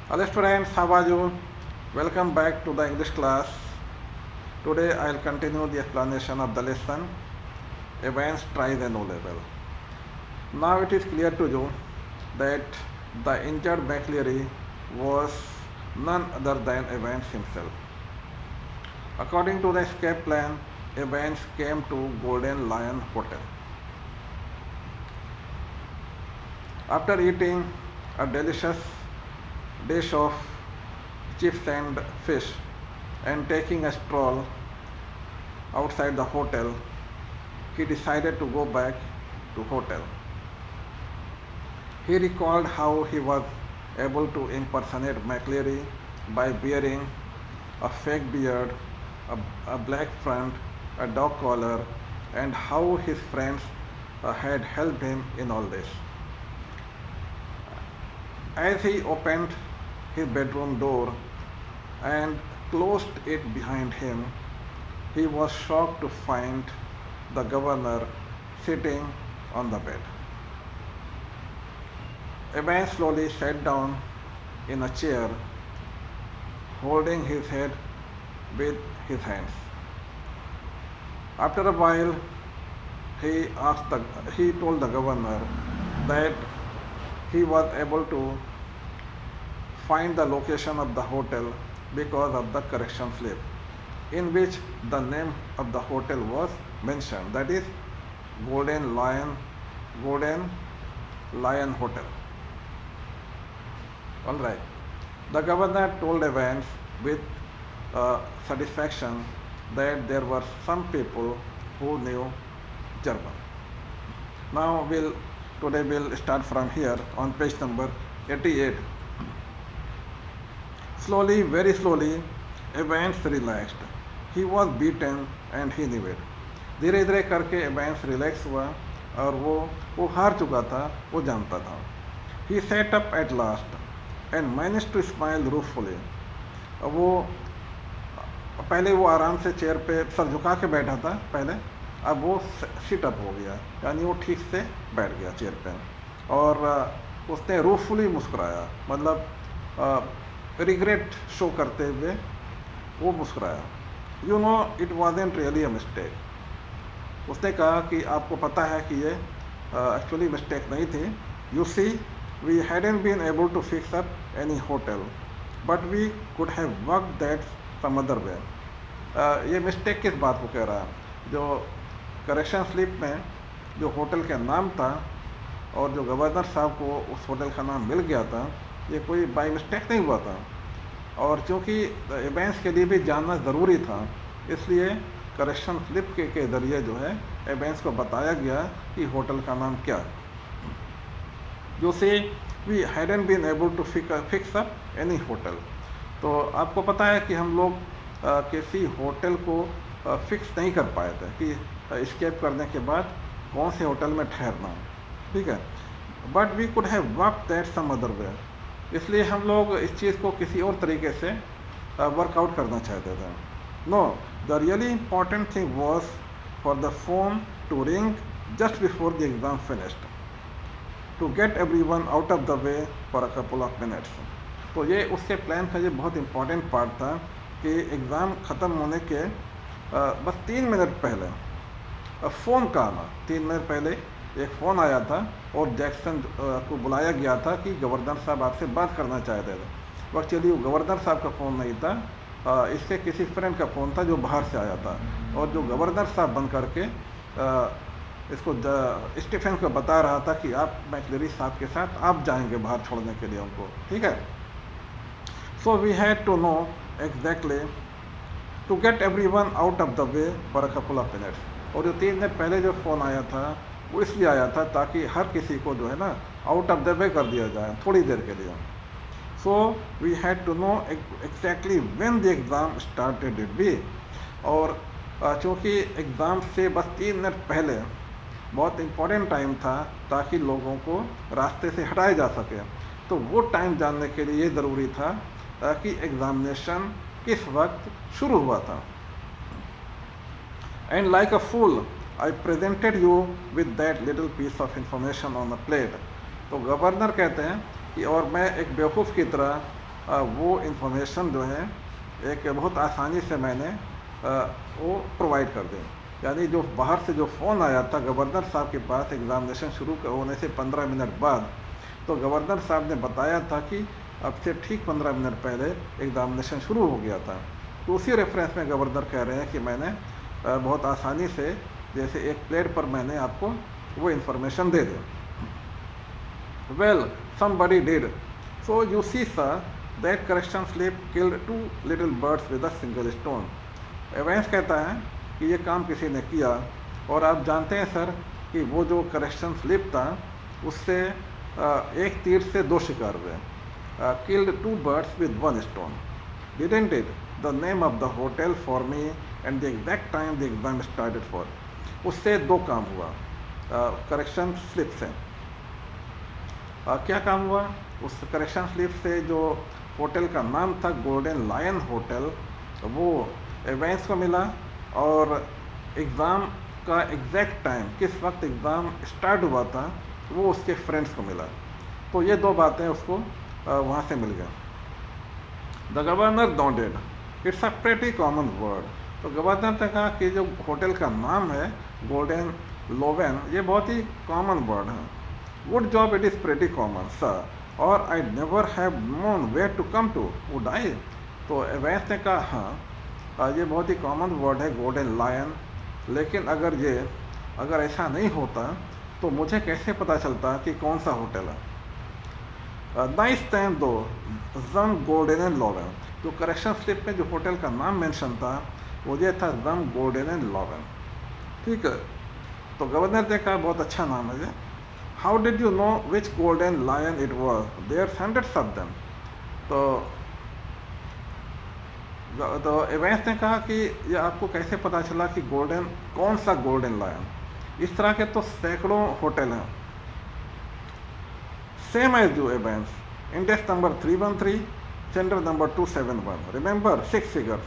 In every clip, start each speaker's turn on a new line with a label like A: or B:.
A: Hello students, how are you? Welcome back to the English class. Today I will continue the explanation of the lesson Evans tries an O level. Now it is clear to you that the injured McLeary was none other than Evans himself. According to the escape plan, Evans came to Golden Lion Hotel. After eating a delicious dish of chips and fish and taking a stroll outside the hotel, he decided to go back to hotel. He recalled how he was able to impersonate McLeary by wearing a fake beard, a black front, a dog collar, and how his friends had helped him in all this. As he opened his bedroom door and closed it behind him, he was shocked to find the governor sitting on the bed. Evans slowly sat down in a chair, holding his head with his hands. After a while, he told the governor that he was able to find the location of the hotel because of the correction slip in which the name of the hotel was mentioned, that is Golden Lion Hotel. All right. The governor told Evans with satisfaction that there were some people who knew German. Now today we'll start from here on page number 88. Slowly, very slowly, Evans relaxed. He was beaten and he knew it. धीरे धीरे करके एवेंस relax हुआ और वो हार चुका था, वो जानता था. He sat up at last and managed to smile ruefully. वो पहले वो आराम से चेयर पे सर झुका के बैठा था पहले, अब वो सिट अप हो गया, यानी वो ठीक से बैठ गया चेयर पे और उसने रूफुली मुस्कुराया, मतलब रिग्रेट शो करते हुए वो मुस्कुराया. You know it wasn't really a mistake. उसने कहा कि आपको पता है कि ये एक्चुअली मिस्टेक नहीं थी. You see we hadn't been able to fix up any hotel but we could have work that some other way. ये मिस्टेक किस बात को कह रहा है? जो करेक्शन स्लिप में जो होटल का नाम था और जो गवर्नर साहब को उस होटल का नाम मिल गया था, ये कोई बाई मिस्टेक नहीं हुआ था. और चूँकि एवेंस के लिए भी जानना ज़रूरी था, इसलिए करेक्शन स्लिप के ज़रिए जो है एवेंस को बताया गया कि होटल का नाम क्या. जो से we hadn't been able to fix up any hotel. तो आपको पता है कि हम लोग किसी होटल को फिक्स नहीं कर पाए थे कि स्केप करने के बाद कौन से होटल में ठहरना, ठीक है. But we could have work that some other way. इसलिए हम लोग इस चीज़ को किसी और तरीके से वर्कआउट करना चाहते थे. No, the really important thing was for the phone to ring just before the exam finished to get everyone out of the way for a couple of minutes. तो ये उसके प्लान का ये बहुत इंपॉर्टेंट पार्ट था कि exam ख़त्म होने के बस 3 मिनट पहले फ़ोन का आना. 3 मिनट पहले एक फ़ोन आया था और जैक्सन को बुलाया गया था कि गवर्नर साहब आपसे बात करना चाहते थे. वो एक्चुअली वो गवर्नर साहब का फ़ोन नहीं था, इसके किसी फ्रेंड का फ़ोन था जो बाहर से आया था और जो गवर्नर साहब बन करके इसको स्टीफन को बता रहा था कि आप मैक्लेरी साहब के साथ आप जाएंगे बाहर छोड़ने के लिए उनको, ठीक है. So we had to know exactly to get everyone out of the way for a couple of minutes. और जो 3 मिनट पहले जो फ़ोन आया था वो इसलिए आया था ताकि हर किसी को जो है ना आउट ऑफ द वे कर दिया जाए थोड़ी देर के लिए. So we had to know exactly when the exam started it be. और चूँकि एग्ज़ाम से बस 3 मिनट पहले बहुत इम्पोर्टेंट टाइम था ताकि लोगों को रास्ते से हटाया जा सके, तो वो टाइम जानने के लिए ये ज़रूरी था कि एग्ज़ामिनेशन किस वक्त शुरू हुआ था. And like a fool I presented you with that little piece of information on a plate. तो गवर्नर कहते हैं कि और मैं एक बेवकूफ़ की तरह वो इन्फॉर्मेशन जो है एक बहुत आसानी से मैंने वो प्रोवाइड कर दें। यानी जो बाहर से जो फ़ोन आया था गवर्नर साहब के पास एग्ज़ामिनेशन शुरू होने से 15 मिनट बाद, तो गवर्नर साहब ने बताया था कि अब से ठीक 15 मिनट पहले एग्ज़ामिनेशन शुरू हो गया था। तो उसी रेफरेंस में गवर्नर कह रहे हैं कि मैंने बहुत आसानी से जैसे एक प्लेट पर मैंने आपको वो information they the. Well somebody did. So you see sir that correction slip killed 2 little birds with a single stone. एवेंस कहता है कि ये काम किसी ने किया और आप जानते हैं सर कि वो जो करेक्शन स्लिप था उससे एक तीर से 2 शिकार हुए। Killed 2 birds with 1 stone. Didn't it? The name of the hotel for me and the exact time the exam started for. उससे 2 काम हुआ करेक्शन स्लिप से। क्या काम हुआ? उस करेक्शन स्लिप से जो होटल का नाम था गोल्डन लायन होटल, वो एवेंस को मिला और एग्ज़ाम का एग्जैक्ट टाइम किस वक्त एग्ज़ाम स्टार्ट हुआ था वो उसके फ्रेंड्स को मिला। तो ये 2 बातें उसको वहाँ से मिल गया। The governor nodded, it's a pretty common word. तो गवर्नर ने कहा कि जो होटल का नाम है गोल्डन लोवेन, ये बहुत ही कॉमन वर्ड है। Would job it is pretty common sir, और I never have known where to come to, would I. तो एवेंस ने कहा हाँ ये बहुत ही कॉमन वर्ड है गोल्डन लायन, लेकिन अगर ऐसा नहीं होता तो मुझे कैसे पता चलता कि कौन सा होटल है। नाइस टाइम दो जम गोल्डन एंड लॉवेन। जो करेक्शन स्लिप में जो होटल का नाम मेंशन था वो ये था जम गोल्डन एंड लॉवेन। ठीक है, तो गवर्नर ने कहा बहुत अच्छा नाम है ये। How did you know which golden lion it was, there hundreds of them. तो एवेंस ने कहा कि ये आपको कैसे पता चला कि कौन सा गोल्डन लायन। इस तरह के तो सैकड़ों होटल हैं। Same as you Evans, index number 313, centre number 271, remember 6 figures.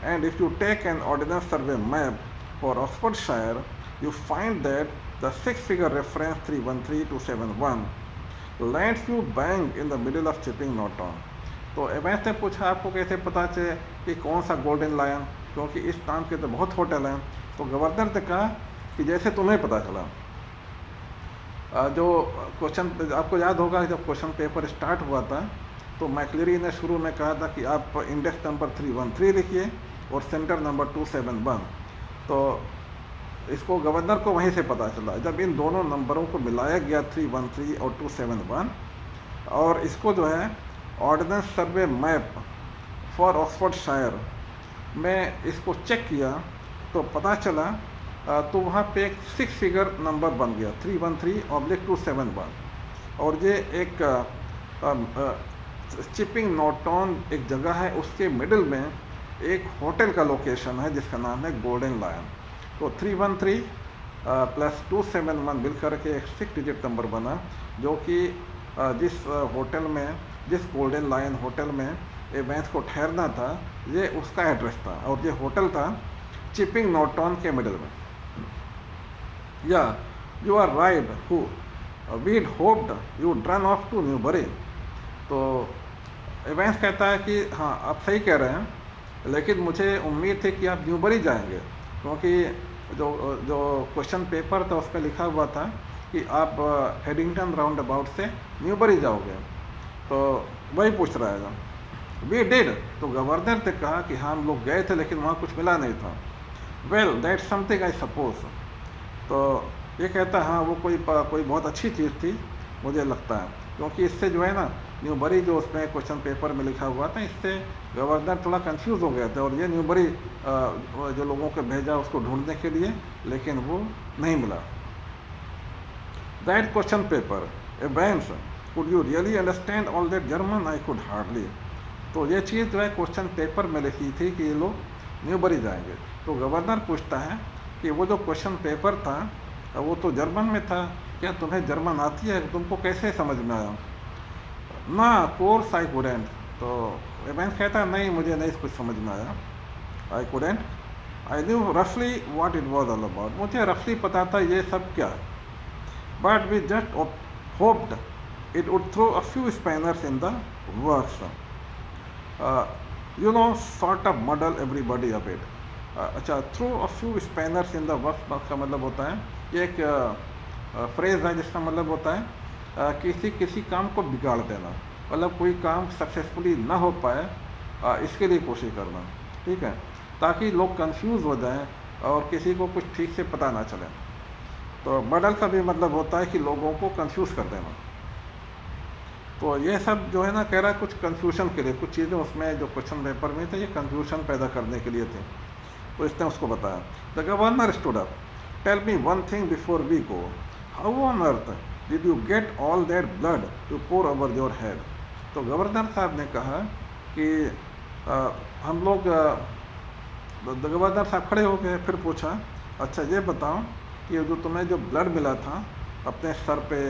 A: And if you take an ordnance survey map for Oxfordshire, you find that the 6-figure reference 313271 lands you bang in the middle of Chipping Norton. तो Evans ने पूछा आपको कैसे पता चले कि कौन सा गोल्डन लायन, क्योंकि इस नाम के तो बहुत होटल हैं। तो गवर्नर ने कहा कि जैसे तुम्हें पता चला। जो क्वेश्चन आपको याद होगा जब क्वेश्चन पेपर स्टार्ट हुआ था तो मैकलेरी ने शुरू में कहा था कि आप इंडेक्स नंबर 313 लिखिए और सेंटर नंबर 271। तो इसको गवर्नर को वहीं से पता चला जब इन दोनों नंबरों को मिलाया गया 313 और 271, और इसको जो है Ordnance Survey map for Oxfordshire में इसको चेक किया तो पता चला तो वहाँ पे एक 6 फिगर नंबर बन गया 313/271। और ये एक चिपिंग नॉर्टन एक जगह है, उसके मिडिल में एक होटल का लोकेशन है जिसका नाम है गोल्डन लायन। तो 313 प्लस 271 मिलकर के एक 6 डिजिट नंबर बना, जो कि जिस होटल में जिस गोल्डन लायन होटल में एवेंस को ठहरना था ये उसका एड्रेस था, और ये होटल था चिपिंग नॉर्टन के मिडिल में। या you are right who we'd hoped you run off to Newbury. तो एवेंस कहता है कि हाँ आप सही कह रहे हैं, लेकिन मुझे उम्मीद थी कि आप न्यूबरी जाएंगे, क्योंकि जो क्वेश्चन पेपर था उस पर लिखा हुआ था कि आप हेडिंगटन राउंड अबाउट से न्यूबरी जाओगे। तो वही पूछ रहा है वी डिड। तो गवर्नर ने कहा कि हाँ हम लोग गए थे लेकिन वहाँ कुछ मिला नहीं था। Well that's something I suppose. तो ये कहता है हाँ वो कोई बहुत अच्छी चीज़ थी मुझे लगता है, क्योंकि इससे जो है ना न्यूबरी जो उसमें क्वेश्चन पेपर में लिखा हुआ था इससे गवर्नर थोड़ा कंफ्यूज हो गया था, और ये न्यूबरी जो लोगों को भेजा उसको ढूंढने के लिए, लेकिन वो नहीं मिला। That question paper एवेंस, could you really understand all that German, I could hardly. तो ये चीज़ जो है क्वेश्चन पेपर में लिखी थी कि ये लोग न्यूबरी जाएंगे। तो गवर्नर पूछता है कि वो जो क्वेश्चन पेपर था वो तो जर्मन में था, क्या तुम्हें जर्मन आती है, तुमको कैसे समझ में आया। ना कोर्स आई कुडेंट। तो एवेंस कहता है नहीं मुझे नहीं कुछ समझ में आया। आई कुडेंट, आई न्यू रफली what it was all about. मुझे रफली पता था ये सब क्या है, but we just hoped it would throw a few spanners in the works. uh, sort of muddle everybody a bit. अच्छा, throw a few spanners in the works का मतलब होता है, ये एक फ्रेज है जिसका मतलब होता है किसी किसी काम को बिगाड़ देना, मतलब कोई काम सक्सेसफुली ना हो पाए इसके लिए कोशिश करना, ठीक है, ताकि लोग कंफ्यूज हो जाएं और किसी को कुछ ठीक से पता ना चले। तो मॉडल का भी मतलब होता है कि लोगों को कंफ्यूज कर देना। तो ये सब जो है ना, कह रहा है कुछ कंफ्यूजन के लिए, कुछ चीज़ें उसमें जो क्वेश्चन पेपर में थे ये कंफ्यूजन पैदा करने के लिए थे। तो इसने उसको बताया, the governor stood up, tell me one thing before we go, how on earth did you get all that blood to pour over your head. तो गवर्नर साहब ने कहा कि हम लोग, गवर्नर साहब खड़े हो गए, फिर पूछा, अच्छा ये बताओ कि जो तुम्हें जो ब्लड मिला था अपने सर पे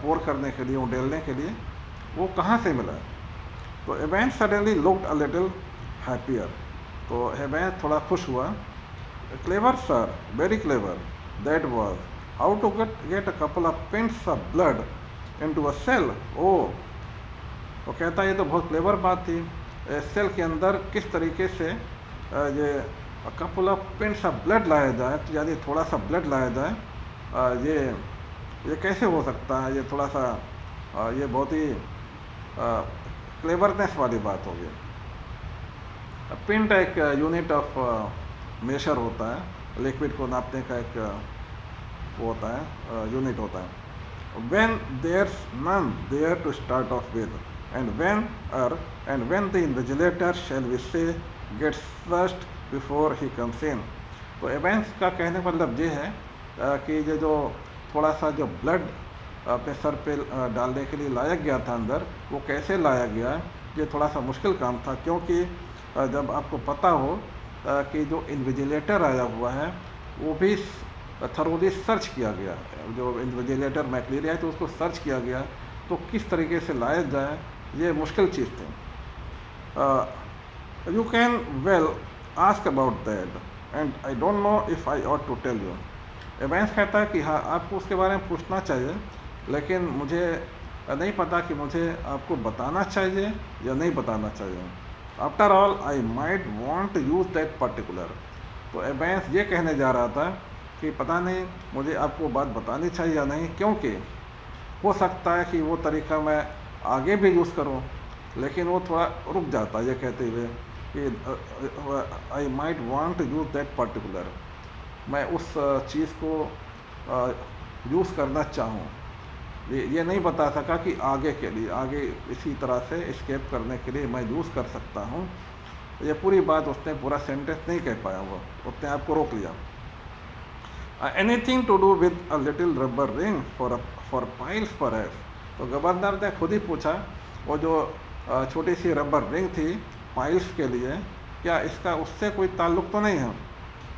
A: पोर करने के लिए, उडेलने के लिए, वो कहाँ से मिला। तो Evans suddenly looked a little happier, तो एवेंस थोड़ा खुश हुआ। Clever sir, very clever, that was how to get a couple of pints of blood into a cell. Oh, तो कहता ये तो बहुत क्लेवर बात थी, सेल के अंदर किस तरीके से ये couple of pints of blood लाया जाए, तो यानी थोड़ा सा ब्लड लाया जाए, ये कैसे हो सकता है, ये थोड़ा सा ये बहुत ही क्लेवरनेस वाली बात होगी। पिंट एक यूनिट ऑफ मेजर होता है, लिक्विड को नापने का एक वो होता है, यूनिट होता है। When there's none there to start off with and when the invigilator shall we say gets first before he comes in. तो एवेंस का कहने का मतलब ये है कि ये जो थोड़ा सा जो ब्लड अपने सर पे डालने के लिए लाया गया था अंदर, वो कैसे लाया गया, ये थोड़ा सा मुश्किल काम था, क्योंकि जब आपको पता हो कि जो इन्विजिलेटर आया हुआ है वो भी थरोली सर्च किया गया, जो इन्विजिलेटर मैकलेरिया है तो उसको सर्च किया गया, तो किस तरीके से लाया जाए ये मुश्किल चीज़ थी। You can well ask about that and I don't know if I ought to tell you. Evans कहता है कि हाँ, आपको उसके बारे में पूछना चाहिए, लेकिन मुझे नहीं पता कि मुझे आपको बताना चाहिए या नहीं बताना चाहिए। After all I might want to use that particular. तो एवेंस ये कहने जा रहा था कि पता नहीं मुझे आपको बात बतानी चाहिए या नहीं, क्योंकि हो सकता है कि वो तरीका मैं आगे भी यूज़ करूँ, लेकिन वो थोड़ा रुक जाता है ये कहते हुए कि I might want to use that particular, मैं उस चीज़ को यूज़ करना चाहूँ। ये नहीं बता सका कि आगे के लिए, आगे इसी तरह से एस्केप करने के लिए मैं यूज़ कर सकता हूँ। ये पूरी बात उसने पूरा सेंटेंस नहीं कह पाया, वो उसने आपको रोक लिया। Anything to do with a little rubber ring for piles perhaps. तो गवर्नर ने खुद ही पूछा, वो जो छोटी सी रबर रिंग थी पाइल्स के लिए, क्या इसका उससे कोई ताल्लुक तो नहीं है।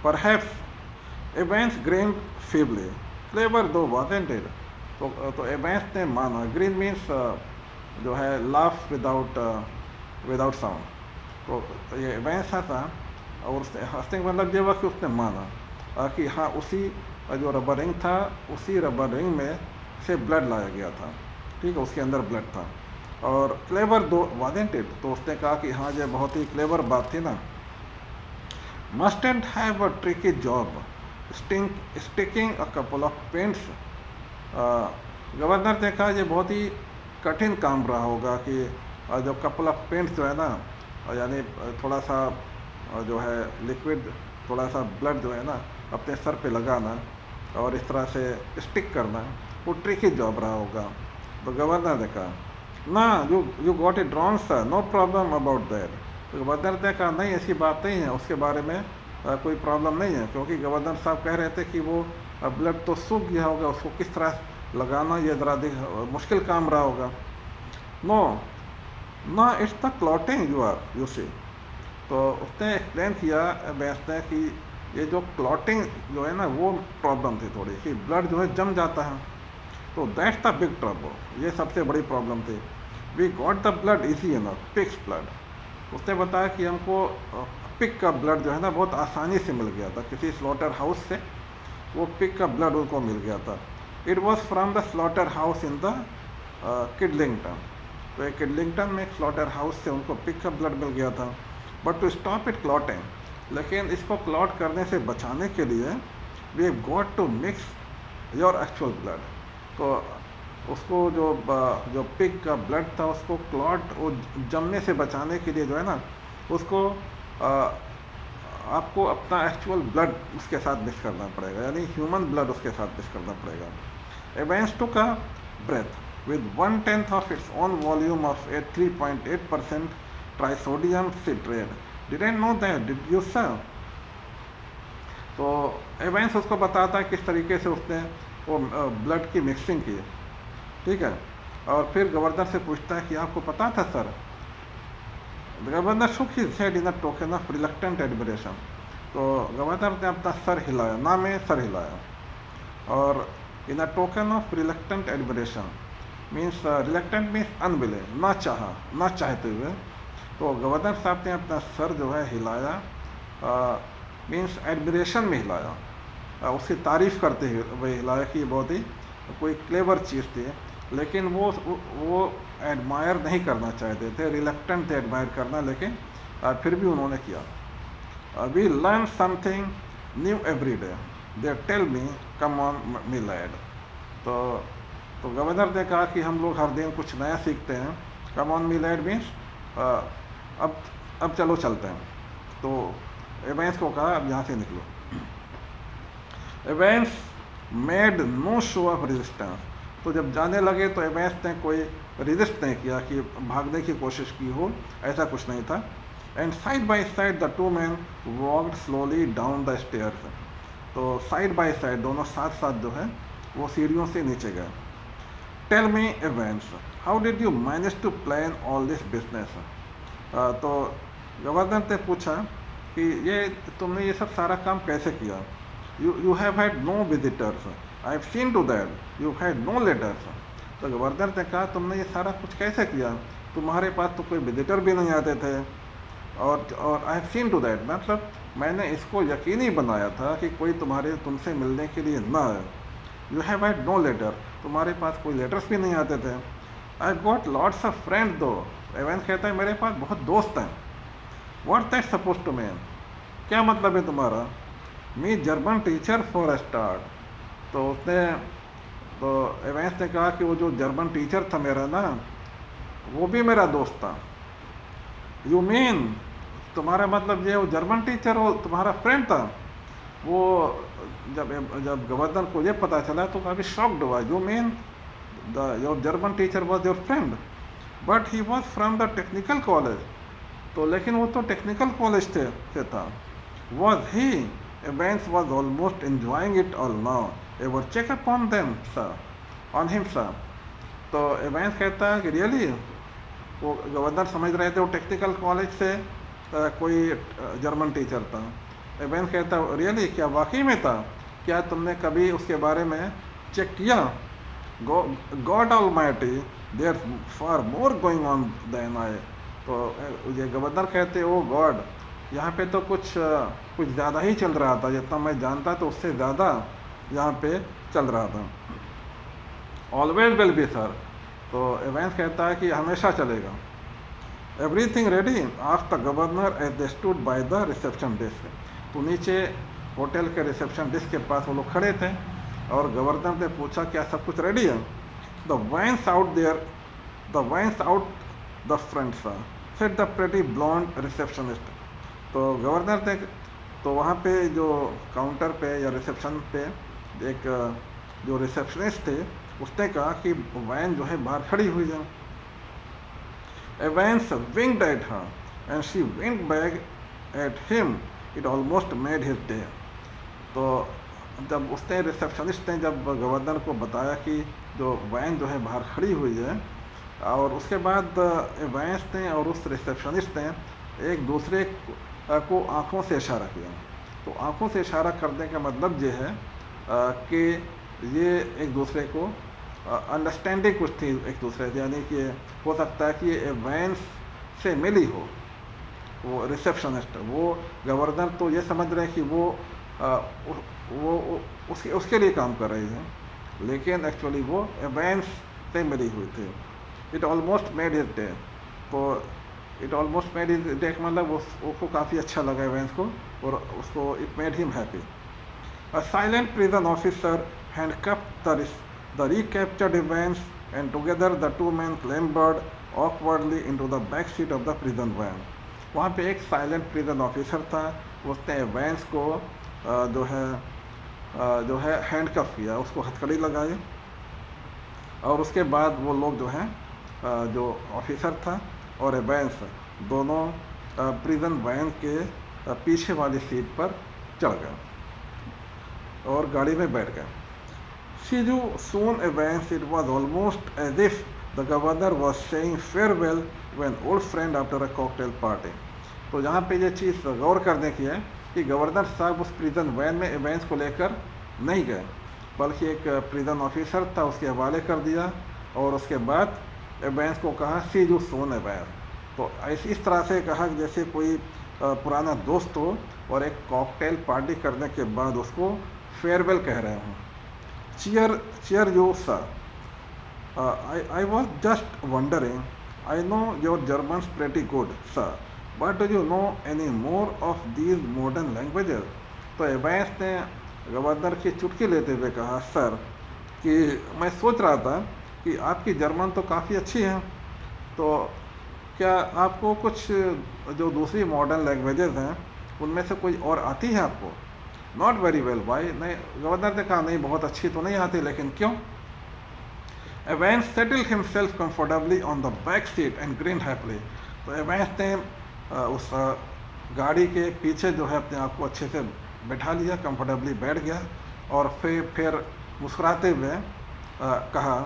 A: परहैप्स एवेंस ग्रीन फीबली, क्लेवर दो वाज़न्ट इट। तो एवेंस ने माना, ग्रीन मीन्स जो है लाफ विदाउट साउंड। तो ये एवेंस था और उसने हंसने का मतलब ये हुआ कि उसने माना कि हाँ, उसी जो रबर रिंग था, उसी रबर रिंग में से ब्लड लाया गया था, ठीक है, उसके अंदर ब्लड था। और क्लेवर दो वाज़न्ट इट, तो उसने कहा कि हाँ, ये बहुत ही क्लेवर बात थी ना। mustn't have a tricky job sticking a couple of pins। Governor ने कहा ये बहुत ही कठिन काम रहा होगा कि जो कपल ऑफ पेंट्स जो है ना, यानी थोड़ा सा जो है लिक्विड, थोड़ा सा ब्लड जो है ना अपने सर पे लगाना और इस तरह से स्टिक करना, वो ट्रिकी जॉब रहा होगा। तो गवर्नर ने कहा, ना, you got it wrong sir, no problem about that. तो गवर्नर ने कहा, नहीं, ऐसी बात नहीं है, उसके बारे में कोई प्रॉब्लम नहीं है, क्योंकि गवर्नर साहब कह रहे थे कि वो ब्लड तो सूख गया होगा, उसको किस तरह लगाना ये ज़रा मुश्किल काम रहा होगा। नो ना, it's the clotting you see. तो उसने एक्सप्लेन किया एवेंस ने कि ये जो क्लॉटिंग जो है ना, वो प्रॉब्लम थी थोड़ी, कि ब्लड जो है जम जाता है, तो दैट्स द बिग ट्रबल, ये सबसे बड़ी प्रॉब्लम थी। We got the blood easy enough, pigs blood. उसने बताया कि हमको पिग का ब्लड जो है ना बहुत आसानी से मिल गया था, किसी स्लॉटर हाउस से वो पिग का ब्लड उनको मिल गया था। It was from the slaughter house in the Kidlington. तो एक किडलिंगटन में एक स्लॉटर हाउस से उनको पिकअप ब्लड मिल गया था, but to stop it clotting, लेकिन इसको क्लॉट करने से बचाने के लिए we got to mix your actual blood. तो उसको जो पिग का ब्लड था उसको क्लॉट वो जमने से बचाने के लिए जो है ना, उसको आपको अपना एक्चुअल ब्लड उसके साथ मिक्स करना पड़ेगा, यानी ह्यूमन ब्लड उसके साथ मिक्स करना पड़ेगा। एवेंस टुक a breath with 1/10 of its own volume of 3.8% trisodium citrate. Didn't know that, did you sir? तो एवेंस उसको बताता है किस तरीके से उसने वो ब्लड की मिक्सिंग की, ठीक है। और फिर गवर्नर से पूछता है कि आपको पता था sir. Governor shook his head in a token of reluctant admiration. तो गवर्नर ने अपना सर हिलाया, ना में सर हिलाया, और in a token of reluctant admiration means reluctant means unwilling, ना चाहते हुए। तो गवर्नर साहब ने अपना सर जो है हिलाया, मीन्स एडमिरेशन में हिलाया, उसकी तारीफ़ करते हुए हिलाया कि बहुत ही कोई क्लेवर चीज़ थी, लेकिन वो एडमायर नहीं करना चाहते थे, रिलक्टेंट थे एडमायर करना, लेकिन फिर भी उन्होंने किया। We learn something new every day, they tell me come on me lad. तो गवर्नर ने कहा कि हम लोग हर दिन कुछ नया सीखते हैं। Come on me lad means अब चलो चलते हैं। तो एवेंस को कहा अब यहाँ से निकलो। Evans made no show of resistance. तो जब जाने लगे तो एवेंस ने कोई रेजिस्ट नहीं किया कि भागने की कोशिश की हो, ऐसा कुछ नहीं था। And side by side the two man walked slowly down the stairs. तो साइड बाय साइड दोनों साथ साथ जो है वो सीढ़ियों से नीचे गए। Tell me Evans, how did you manage to plan all this business. तो गवर्नर ने पूछा कि ये तुमने ये सब सारा काम कैसे किया। You have had no visitors, I have seen to that, you had no letters. तो गवर्नर ने कहा तुमने ये सारा कुछ कैसे किया, तुम्हारे पास तो कोई विजिटर भी नहीं आते थे, और I have seen to that, मतलब मैंने इसको यकीनी बनाया था कि कोई तुमसे मिलने के लिए ना आए। You have had no letter, तुम्हारे पास कोई लेटर्स भी नहीं आते थे। I got lots of friend though, Evans कहता है मेरे पास बहुत दोस्त हैं। What that suppose to mean, क्या मतलब है तुम्हारा। Me German teacher for a start. तो एवेंस ने कहा कि वो जो जर्मन टीचर था मेरा ना, वो भी मेरा दोस्त था। यू मीन, तुम्हारा मतलब ये वो जर्मन टीचर वो तुम्हारा फ्रेंड था। वो जब गवर्नर को ये पता चला तो काफ़ी शॉक्ड हुआ। You mean your German teacher was your friend, but he was from the technical college. तो लेकिन वो तो टेक्निकल कॉलेज से था। Was he, Evans was almost enjoying it all now, ever check up on them sir, on him sir. तो Evans कहता है कि रियली, वो गवर्नर समझ रहे थे वो टेक्निकल कॉलेज से कोई जर्मन टीचर था। एवेंस कहता है रियली, क्या वाकई में था, क्या तुमने कभी उसके बारे में चेक किया। God almighty, there far more going on than I. तो ये गवर्नर कहते ओ गॉड, यहाँ पे तो कुछ ज़्यादा ही चल रहा था, जितना मैं जानता तो उससे ज़्यादा यहाँ पे चल रहा था। Always will be sir. तो एवेंस कहता है कि हमेशा चलेगा। Everything ready, asked the governor as they stood by the reception desk. तो नीचे होटल के रिसेप्शन डेस्क के पास वो लोग खड़े थे और गवर्नर ने पूछा क्या सब कुछ रेडी है। The van's out there, the van's out the front sir, said the pretty blonde receptionist. तो गवर्नर ने, तो वहाँ पे जो काउंटर पे या रिसेप्शन पे एक जो रिसेप्शनिस्ट थे उसने कहा कि वैन जो है बाहर खड़ी हुई है। Evans winked at her and she winked back at him, it almost made his day. तो जब उसने रिसेप्शनिस्ट ने जब गवर्नर को बताया कि जो वैन जो है बाहर खड़ी हुई है, और उसके बाद एवेंस ने और उस रिसेप्शनिस्ट ने एक दूसरे को आंखों से इशारा किया। तो आंखों से इशारा करने का मतलब ये है कि ये एक दूसरे को अंडरस्टैंडिंग कुछ थी एक दूसरे से, यानी कि हो सकता है कि एवेंस से मिली हो वो रिसेप्शनिस्ट। वो गवर्नर तो ये समझ रहे हैं कि वो उसके लिए काम कर रही है, लेकिन एक्चुअली वो एवेंस से मिली हुई थी। It almost made his day. तो it almost made his day मतलब उसको काफ़ी अच्छा लगा इवेंस को, और उसको it made him happy. A silent prison officer handcuffed the recaptured Evans, and together the two men clambered awkwardly into the back seat of the prison van. वहाँ पे एक साइलेंट प्रिजन ऑफिसर था, उसने एवेंस को जो है हैंडकफ किया, उसको हथकड़ी लगाई, और उसके बाद वो लोग जो हैं जो ऑफिसर था और एवेंस दोनों प्रिजन वैन के पीछे वाली सीट पर चढ़ गए और गाड़ी में बैठ गए। Siju soon Evans, it was almost as if the governor was saying farewell to an old friend after a cocktail party. तो यहाँ पे ये चीज़ गौर करने की है कि गवर्नर साहब उस प्रिजन वैन में एवेंस को लेकर नहीं गए, बल्कि एक प्रिजन ऑफिसर था, उसके हवाले कर दिया, और उसके बाद एवेंस को कहा सी यू सून एवेंस। तो इस तरह से कहा जैसे कोई पुराना दोस्त हो और एक कॉकटेल पार्टी करने के बाद उसको फेयरवेल कह रहे हों। Cheer you, sir. I was just wondering. I know your German's pretty good, sir. But do you know any more of these modern languages? तो एवेंस ने गवर्नर की चुटकी लेते हुए कहा, सर, कि मैं सोच रहा था कि आपकी जर्मन तो काफ़ी अच्छी है, तो क्या आपको कुछ जो दूसरी मॉडर्न लैंग्वेजेस हैं उनमें से कोई और आती है आपको? नॉट वेरी वेल भाई, नहीं। गवर्नर ने कहा, नहीं, बहुत अच्छी तो नहीं आती, लेकिन क्यों? Evans settled himself comfortably on the back seat and grinned happily. तो एवेंस ने उस गाड़ी के पीछे जो है अपने आप को अच्छे से बैठा लिया, कंफर्टेबली बैठ गया, और फिर मुस्कुराते हुए कहा,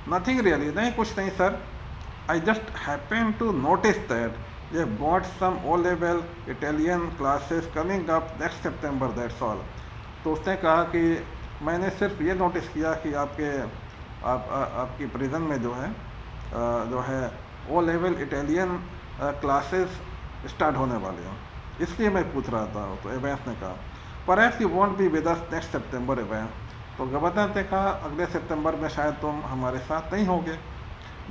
A: नथिंग रियली, नहीं कुछ नहीं sir, I just happen to notice that ये bought some O level Italian classes coming up next September, that's all. तो उसने कहा कि मैंने सिर्फ ये नोटिस किया कि आपकी प्रिजन में जो है O level Italian classes start होने वाली हैं, इसलिए मैं पूछ रहा था। तो एवेंस ने कहा, perhaps you won't be with us next September Evans. तो गवर्नर ने कहा, अगले सितंबर में शायद तुम हमारे साथ नहीं होगे।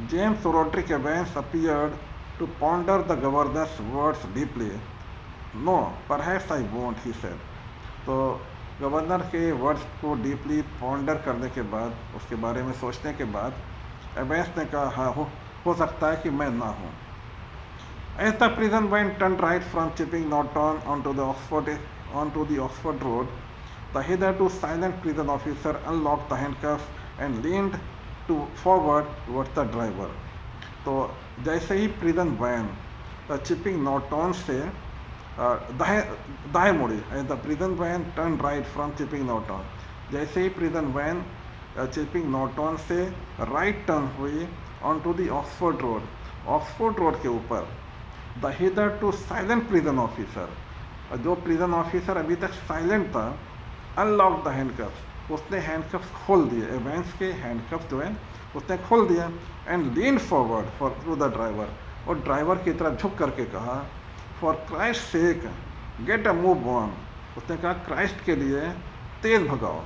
A: James Roderick Evans appeared to ponder the governor's words deeply. No, perhaps I won't, he said. तो गवर्नर के वर्ड्स को डीपली पॉन्डर करने के बाद, उसके बारे में सोचने के बाद, एवेंस ने कहा, हाँ, हो सकता है कि मैं ना हूँ। As the prison van turned right from Chipping Norton onto the Oxford Road, the hitherto silent prison officer unlocked the handcuffs and leaned forward towards the driver. तो जैसे ही प्रिजन वैन चिपिंग नॉर्टन से दाएं मुड़ी, the prison van turn right from Chipping Norton, जैसे ही prison van Chipping Norton से right turn हुई on to the Oxford road के ऊपर, the hitherto silent prison officer, जो प्रिजन ऑफिसर अभी तक साइलेंट था, अनलॉक द हैंडकफ्स, उसने हैंडकफ्स खोल दिए, एवेंस के हैंडकफ्स जो है उसने खोल दिया, and lean forward through the driver, और ड्राइवर की तरफ झुक करके कहा, for Christ sake get a move on. उसने कहा, क्राइस्ट के लिए तेज भगाओ।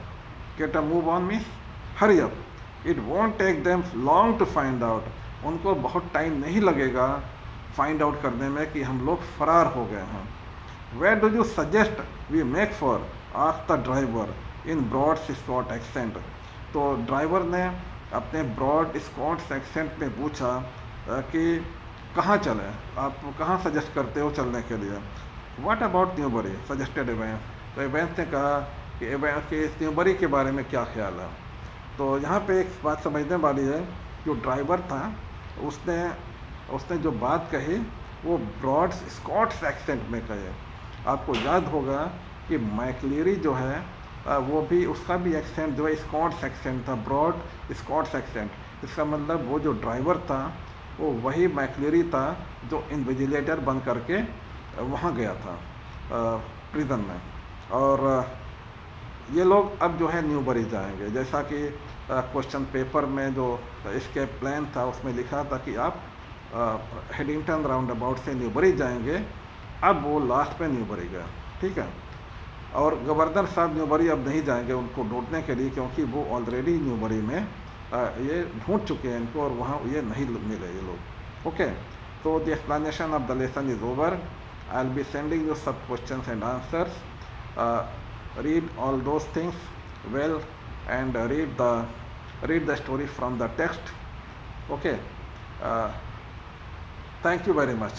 A: Get a move on means hurry up, it won't take them long to find out, उनको बहुत टाइम नहीं लगेगा फाइंड आउट करने में कि हम लोग फरार हो गए हैं। Where do you suggest we make for, asked the driver in broad Scot accent. तो ड्राइवर ने अपने ब्रॉड स्कॉट्स एक्सेंट में पूछा कि कहाँ चलें, आप कहाँ सजेस्ट करते हो चलने के लिए। What about Newbury suggested एवेंस। तो एवेंस ने कहा कि एवेंस के इस न्यूबरी के बारे में क्या ख्याल है। तो यहाँ पे एक बात समझने वाली है, जो ड्राइवर था उसने जो बात कही वो ब्रॉड स्कॉट्स एक्सेंट में कही। आपको याद होगा कि मैक्लेरी जो है वो भी, उसका भी एक्सेंट जो है स्कॉट्स एक्सेंट था, ब्रॉड स्कॉट्स एक्सेंट। इसका मतलब वो जो ड्राइवर था वो वही मैक्लेरी था जो इन्विजिलेटर बन करके वहाँ गया था प्रिजन में। और ये लोग अब जो है न्यूबरी जाएंगे, जैसा कि क्वेश्चन पेपर में जो एस्केप प्लान था उसमें लिखा था कि आप हेडिंगटन राउंड अबाउट से न्यूबरी जाएंगे। अब वो लास्ट में न्यूबरी गए, ठीक है। और गवर्नर साहब न्यूबरी अब नहीं जाएंगे उनको ढूंढने के लिए, क्योंकि वो ऑलरेडी न्यूबरी में ये ढूंढ चुके हैं इनको और वहाँ ये नहीं मिले ये लोग. Okay, so the explanation of the lesson is over. I'll be sending you some questions and answers. Read all those things well and read the story from the text. Okay, uh, thank you very much.